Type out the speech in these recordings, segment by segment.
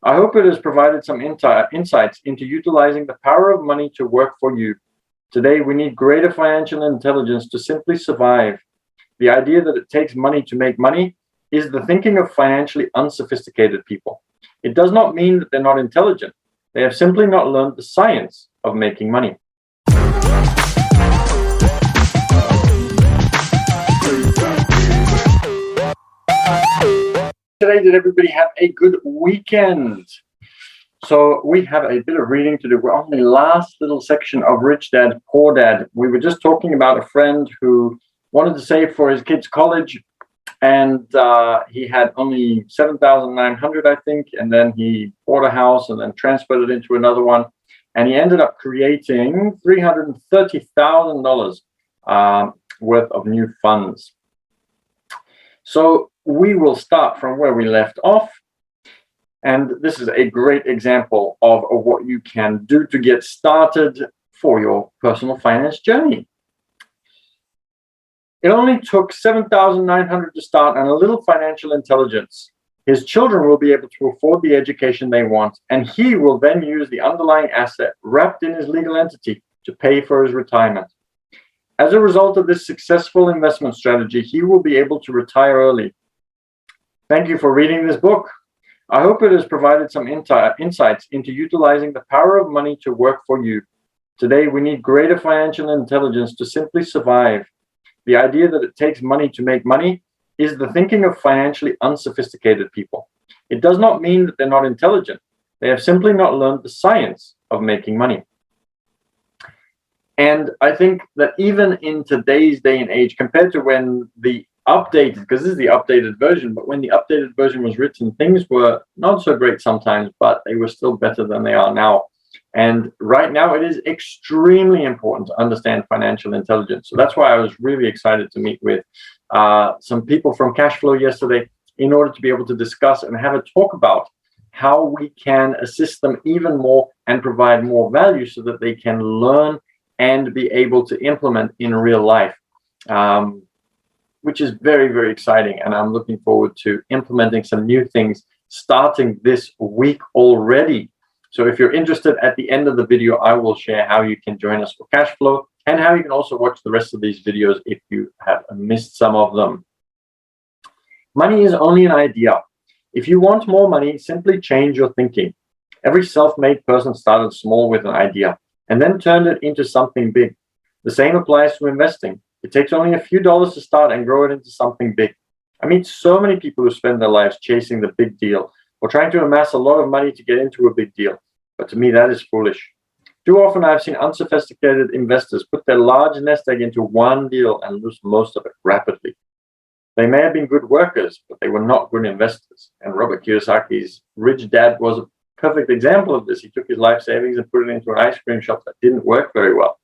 I hope it has provided some insights into utilizing the power of money to work for you. Today, we need greater financial intelligence to simply survive. The idea that it takes money to make money is the thinking of financially unsophisticated people. It does not mean that they're not intelligent. They have simply not learned the science of making money. Today, did everybody have a good weekend? So we have a bit of reading to do. We're on the last little section of Rich Dad, Poor Dad. We were just talking about a friend who wanted to save for his kids' college, and he had only $7,900, I think, and then he bought a house and then transferred it into another one, and he ended up creating $330,000 worth of new funds. So we will start from where we left off. And this is a great example of what you can do to get started for your personal finance journey. It only took $7,900 to start and a little financial intelligence. His children will be able to afford the education they want, and he will then use the underlying asset wrapped in his legal entity to pay for his retirement. As a result of this successful investment strategy, he will be able to retire early. Thank you for reading this book. I hope it has provided some insights into utilizing the power of money to work for you. Today, we need greater financial intelligence to simply survive. The idea that it takes money to make money is the thinking of financially unsophisticated people. It does not mean that they're not intelligent. They have simply not learned the science of making money. And I think that even in today's day and age, compared to when the updated, because this is the updated version, but when the updated version was written, things were not so great sometimes, but they were still better than they are now. And right now, it is extremely important to understand financial intelligence. So that's why I was really excited to meet with some people from Cashflow yesterday in order to be able to discuss and have a talk about how we can assist them even more and provide more value so that they can learn and be able to implement in real life. Which is very, very exciting. And I'm looking forward to implementing some new things starting this week already. So if you're interested, at the end of the video, I will share how you can join us for Cashflow and how you can also watch the rest of these videos if you have missed some of them. Money is only an idea. If you want more money, simply change your thinking. Every self-made person started small with an idea and then turned it into something big. The same applies to investing. It takes only a few dollars to start and grow it into something big. I meet so many people who spend their lives chasing the big deal or trying to amass a lot of money to get into a big deal. But to me, that is foolish. Too often, I've seen unsophisticated investors put their large nest egg into one deal and lose most of it rapidly. They may have been good workers, but they were not good investors. And Robert Kiyosaki's Rich Dad was a perfect example of this. He took his life savings and put it into an ice cream shop that didn't work very well.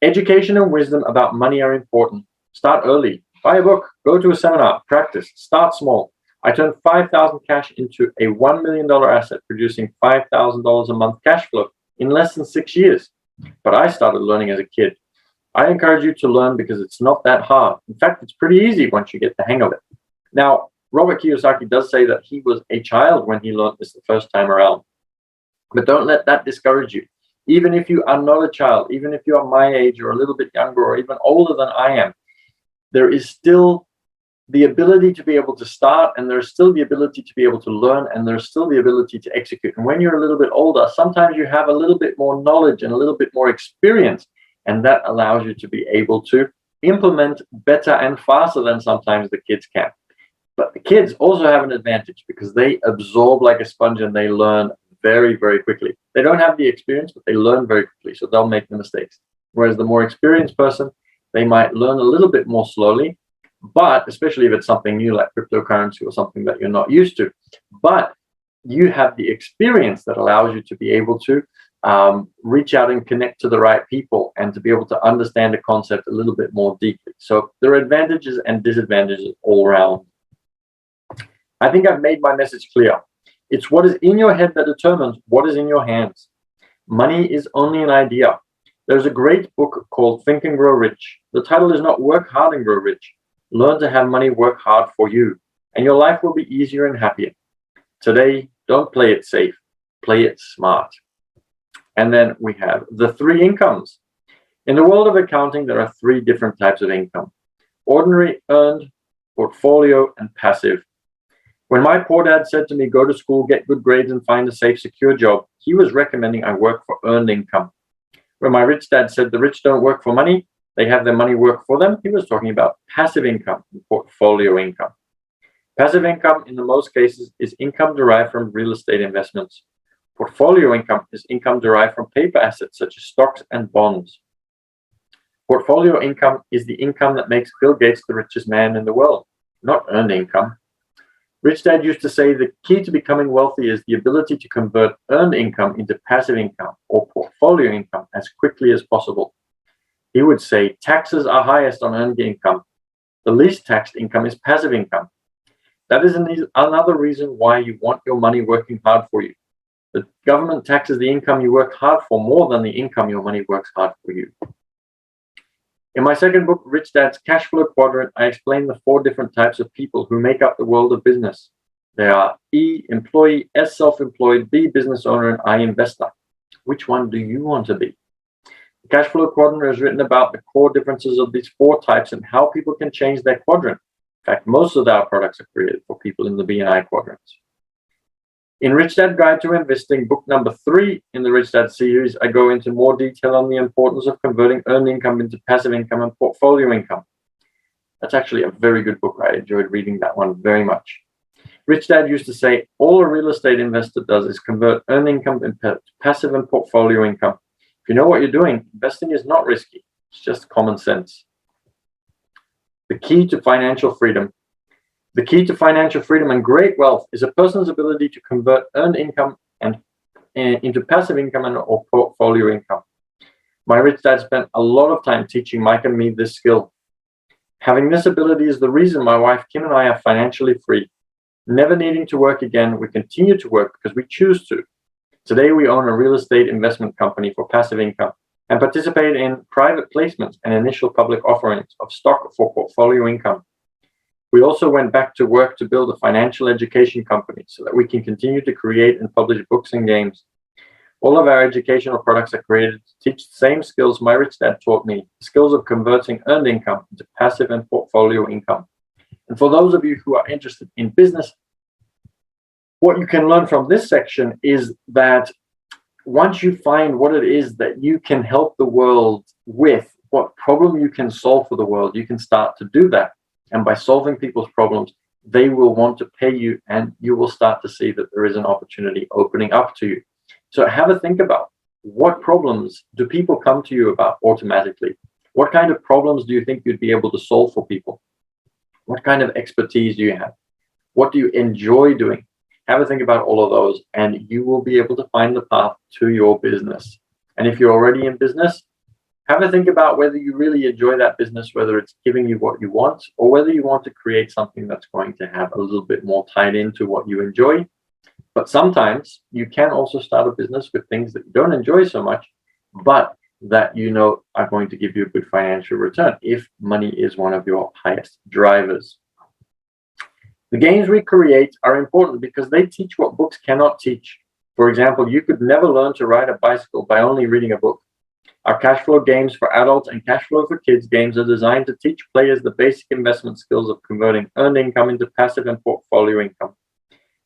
Education and wisdom about money are important. Start early. Buy a book. Go to a seminar. Practice. Start small. I turned $5,000 cash into a $1 million asset, producing $5,000 a month cash flow in less than 6 years. But I started learning as a kid. I encourage you to learn because it's not that hard. In fact, it's pretty easy once you get the hang of it. Now, Robert Kiyosaki does say that he was a child when he learned this the first time around. But don't let that discourage you. Even if you are not a child, even if you are my age or a little bit younger or even older than I am, there is still the ability to be able to start, and there's still the ability to be able to learn, and there's still the ability to execute. And when you're a little bit older, sometimes you have a little bit more knowledge and a little bit more experience, and that allows you to be able to implement better and faster than sometimes the kids can. But the kids also have an advantage because they absorb like a sponge and they learn very, very quickly. They don't have the experience, but they learn very quickly, so they'll make the mistakes. Whereas the more experienced person, they might learn a little bit more slowly, but especially if it's something new like cryptocurrency or something that you're not used to. But you have the experience that allows you to be able to reach out and connect to the right people and to be able to understand the concept a little bit more deeply. So there are advantages and disadvantages all around. I think I've made my message clear. It's what is in your head that determines what is in your hands. Money is only an idea. There's a great book called Think and Grow Rich. The title is not Work Hard and Grow Rich. Learn to have money work hard for you, and your life will be easier and happier. Today, Don't play it safe. Play it smart. And then we have the three incomes. In the world of accounting, there are three different types of income: ordinary, earned, portfolio, and passive. When my poor dad said to me, go to school, get good grades, and find a safe, secure job, he was recommending I work for earned income. When my rich dad said the rich don't work for money, they have their money work for them, he was talking about passive income and portfolio income. Passive income, in the most cases, is income derived from real estate investments. Portfolio income is income derived from paper assets such as stocks and bonds. Portfolio income is the income that makes Bill Gates the richest man in the world, not earned income. Rich Dad used to say the key to becoming wealthy is the ability to convert earned income into passive income or portfolio income as quickly as possible. He would say taxes are highest on earned income. The least taxed income is passive income. That is another reason why you want your money working hard for you. The government taxes the income you work hard for more than the income your money works hard for you. In my second book, Rich Dad's Cash Flow Quadrant, I explain the 4 different types of people who make up the world of business. They are E, employee, S, self-employed, B, business owner, and I, investor. Which one do you want to be? The Cash Flow Quadrant is written about the core differences of these 4 types and how people can change their quadrant. In fact, most of our products are created for people in the B and I quadrants. In Rich Dad Guide to Investing, book number 3 in the Rich Dad series, I go into more detail on the importance of converting earned income into passive income and portfolio income. That's actually a very good book. I enjoyed reading that one very much. Rich Dad used to say, all a real estate investor does is convert earned income into passive and portfolio income. If you know what you're doing, investing is not risky. It's just common sense. The key to financial freedom. The key to financial freedom and great wealth is a person's ability to convert earned income and into passive income or portfolio income. My rich dad spent a lot of time teaching Mike and me this skill. Having this ability is the reason my wife Kim and I are financially free. Never needing to work again, we continue to work because we choose to. Today we own a real estate investment company for passive income and participate in private placements and initial public offerings of stock for portfolio income. We also went back to work to build a financial education company so that we can continue to create and publish books and games. All of our educational products are created to teach the same skills my rich dad taught me, the skills of converting earned income into passive and portfolio income. And for those of you who are interested in business, what you can learn from this section is that once you find what it is that you can help the world with, what problem you can solve for the world, you can start to do that. And by solving people's problems, they will want to pay you, and you will start to see that there is an opportunity opening up to you. So have a think about, what problems do people come to you about automatically? What kind of problems do you think you'd be able to solve for people? What kind of expertise do you have? What do you enjoy doing? Have a think about all of those, and you will be able to find the path to your business. And if you're already in business, have a think about whether you really enjoy that business, whether it's giving you what you want, or whether you want to create something that's going to have a little bit more tied into what you enjoy. But sometimes you can also start a business with things that you don't enjoy so much, but that you know are going to give you a good financial return if money is one of your highest drivers. The games we create are important because they teach what books cannot teach. For example, you could never learn to ride a bicycle by only reading a book. Our cash flow games for adults and cash flow for kids games are designed to teach players the basic investment skills of converting earned income into passive and portfolio income.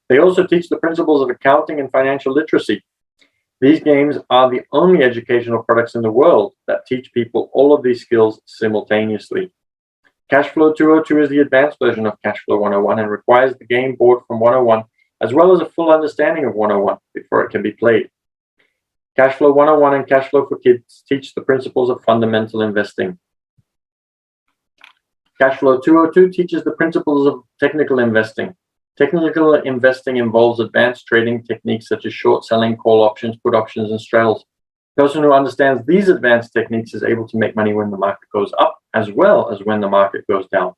They also teach the principles of accounting and financial literacy. These games are the only educational products in the world that teach people all of these skills simultaneously. Cash Flow 202 is the advanced version of Cash Flow 101 and requires the game board from 101 as well as a full understanding of 101 before it can be played. Cash Flow 101 and Cash Flow for Kids teach the principles of fundamental investing. Cash Flow 202 teaches the principles of technical investing. Technical investing involves advanced trading techniques such as short selling, call options, put options, and straddles. The person who understands these advanced techniques is able to make money when the market goes up as well as when the market goes down.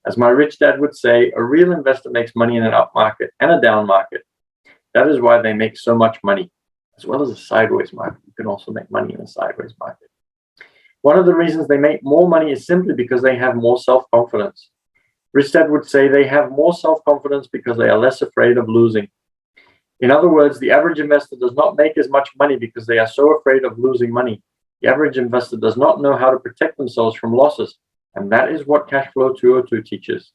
As my rich dad would say, a real investor makes money in an up market and a down market. That is why they make so much money. As well as a sideways market, you can also make money in a sideways market. One of the reasons they make more money is simply because they have more self-confidence. Rich Dad would say they have more self-confidence because they are less afraid of losing. In other words, the average investor does not make as much money because they are so afraid of losing money. The average investor does not know how to protect themselves from losses, and that is what Cash Flow 202 teaches.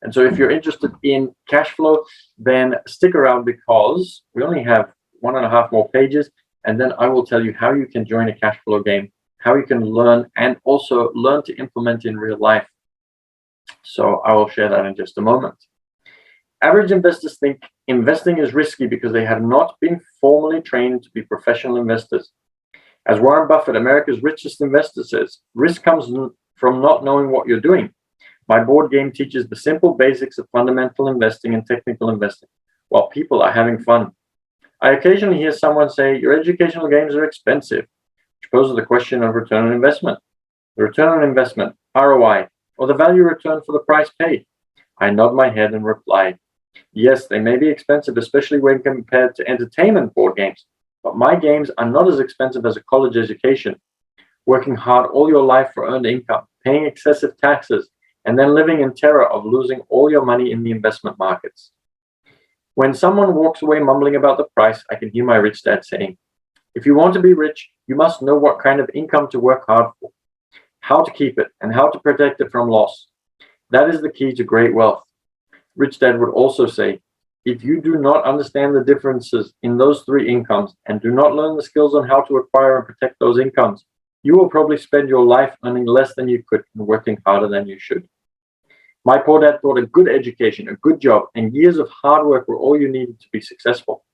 And so if you're interested in cash flow, then stick around because we only have 1.5 more pages, and then I will tell you how you can join a cash flow game, how you can learn and also learn to implement in real life. So I will share that in just a moment. Average investors think investing is risky because they have not been formally trained to be professional investors. As Warren Buffett, America's richest investor, says, risk comes from not knowing what you're doing. My board game teaches the simple basics of fundamental investing and technical investing, while people are having fun. I occasionally hear someone say, your educational games are expensive, which poses the question of return on investment. The return on investment, ROI, or the value return for the price paid. I nod my head and reply, yes, they may be expensive, especially when compared to entertainment board games, but my games are not as expensive as a college education. Working hard all your life for earned income, paying excessive taxes, and then living in terror of losing all your money in the investment markets. When someone walks away mumbling about the price, I can hear my rich dad saying, if you want to be rich, you must know what kind of income to work hard for, how to keep it, and how to protect it from loss. That is the key to great wealth. Rich Dad would also say, if you do not understand the differences in those three incomes and do not learn the skills on how to acquire and protect those incomes, you will probably spend your life earning less than you could and working harder than you should. My poor dad thought a good education, a good job, and years of hard work were all you needed to be successful.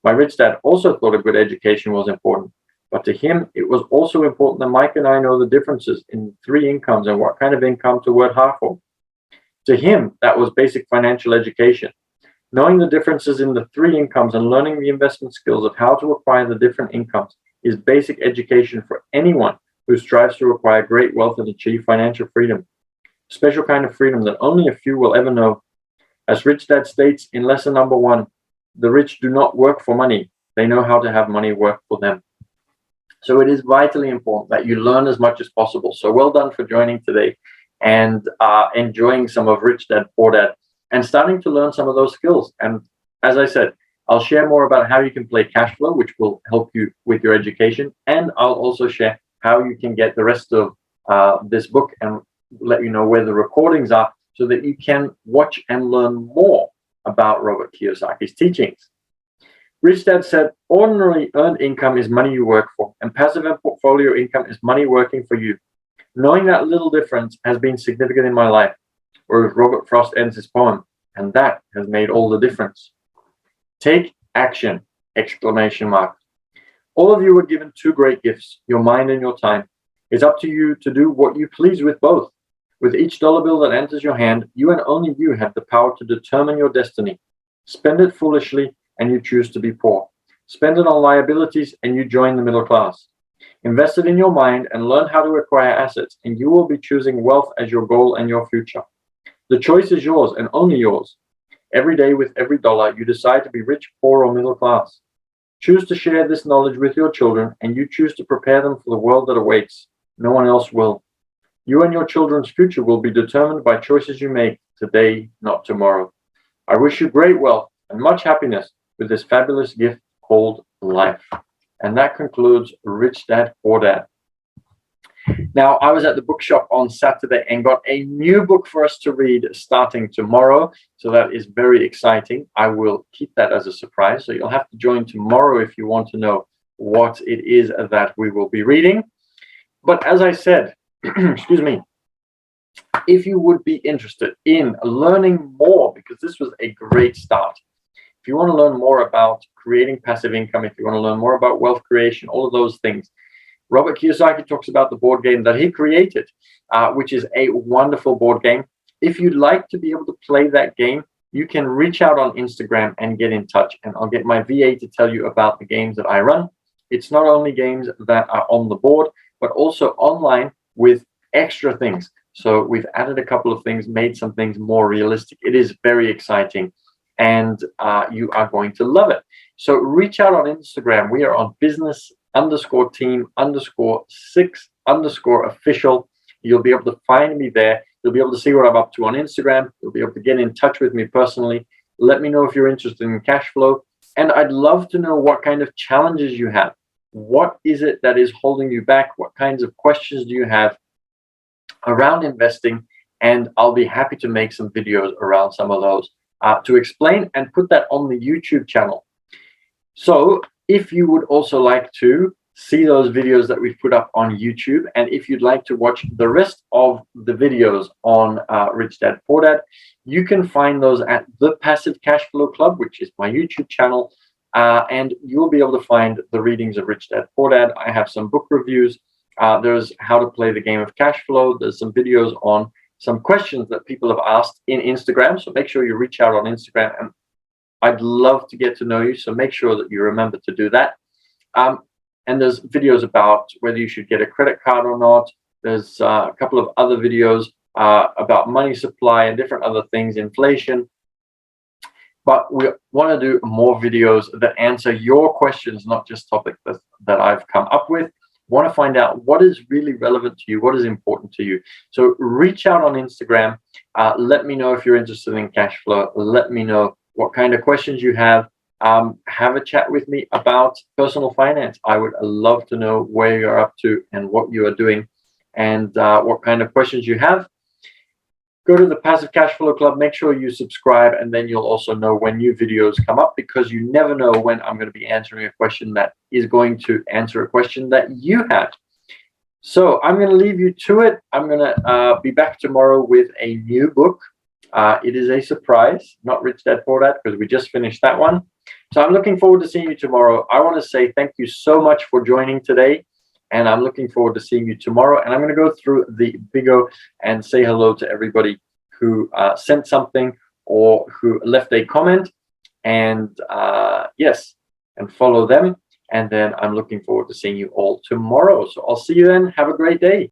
My rich dad also thought a good education was important, but to him, it was also important that Mike and I know the differences in three incomes and what kind of income to work hard for. To him, that was basic financial education. Knowing the differences in the three incomes and learning the investment skills of how to acquire the different incomes is basic education for anyone who strives to acquire great wealth and achieve financial freedom. A special kind of freedom that only a few will ever know. As Rich Dad states in lesson number 1, the rich do not work for money. They know how to have money work for them. So it is vitally important that you learn as much as possible. So well done for joining today and enjoying some of Rich Dad, Poor Dad, and starting to learn some of those skills. And as I said, I'll share more about how you can play cash flow, which will help you with your education. And I'll also share how you can get the rest of this book and let you know where the recordings are so that you can watch and learn more about Robert Kiyosaki's teachings. Rich Dad said, ordinary earned income is money you work for, and passive and portfolio income is money working for you. Knowing that little difference has been significant in my life, or as Robert Frost ends his poem, and that has made all the difference. Take action! Exclamation mark. All of you were given two great gifts, your mind and your time. It's up to you to do what you please with both. With each dollar bill that enters your hand, you and only you have the power to determine your destiny. Spend it foolishly, and you choose to be poor. Spend it on liabilities, and you join the middle class. Invest it in your mind and learn how to acquire assets, and you will be choosing wealth as your goal and your future. The choice is yours and only yours. Every day with every dollar, you decide to be rich, poor, or middle class. Choose to share this knowledge with your children, and you choose to prepare them for the world that awaits. No one else will. You and your children's future will be determined by choices you make today, not tomorrow. I wish you great wealth and much happiness with this fabulous gift called life. And that concludes Rich Dad, Poor Dad. Now, I was at the bookshop on Saturday and got a new book for us to read starting tomorrow. So that is very exciting. I will keep that as a surprise. So you'll have to join tomorrow if you want to know what it is that we will be reading. But as I said, excuse me, if you would be interested in learning more, because this was a great start. If you want to learn more about creating passive income, if you want to learn more about wealth creation, all of those things, Robert Kiyosaki talks about the board game that he created, which is a wonderful board game. If you'd like to be able to play that game, you can reach out on Instagram and get in touch, and I'll get my VA to tell you about the games that I run. It's not only games that are on the board, but also online with extra things. So we've added a couple of things, made some things more realistic. It is very exciting, and you are going to love it. So reach out on Instagram. We are on business_team_6_official. You'll be able to find me there. You'll be able to see what I'm up to on Instagram. You'll be able to get in touch with me personally. Let me know if you're interested in cash flow. And I'd love to know what kind of challenges you have. What is it that is holding you back? What kinds of questions do you have around investing? And I'll be happy to make some videos around some of those to explain and put that on the YouTube channel. So if you would also like to see those videos that we've put up on YouTube, and if you'd like to watch the rest of the videos on Rich Dad Poor Dad, you can find those at the Passive Cash Flow Club, which is my YouTube channel, and you'll be able to find the readings of Rich Dad Poor Dad. I have some book reviews. There's how to play the game of cash flow. There's some videos on some questions that people have asked in Instagram. So make sure you reach out on Instagram, and I'd love to get to know you. So make sure that you remember to do that. And there's videos about whether you should get a credit card or not. There's a couple of other videos about money supply and different other things, inflation. But we want to do more videos that answer your questions, not just topics that I've come up with. Want to find out what is really relevant to you, what is important to you. So reach out on Instagram. Let me know if you're interested in cash flow. Let me know what kind of questions you have. Have a chat with me about personal finance. I would love to know where you're up to and what you are doing, and what kind of questions you have. Go to the Passive Cash Flow Club, make sure you subscribe, and then you'll also know when new videos come up, because you never know when I'm going to be answering a question that is going to answer a question that you have. So I'm going to leave you to it. I'm going to be back tomorrow with a new book. It is a surprise, not Rich Dad Poor Dad, because we just finished that one. So I'm looking forward to seeing you tomorrow. I want to say thank you so much for joining today, and I'm looking forward to seeing you tomorrow. And I'm going to go through the Bigo and say hello to everybody who sent something or who left a comment, and yes, and follow them. And then I'm looking forward to seeing you all tomorrow. So I'll see you then. Have a great day.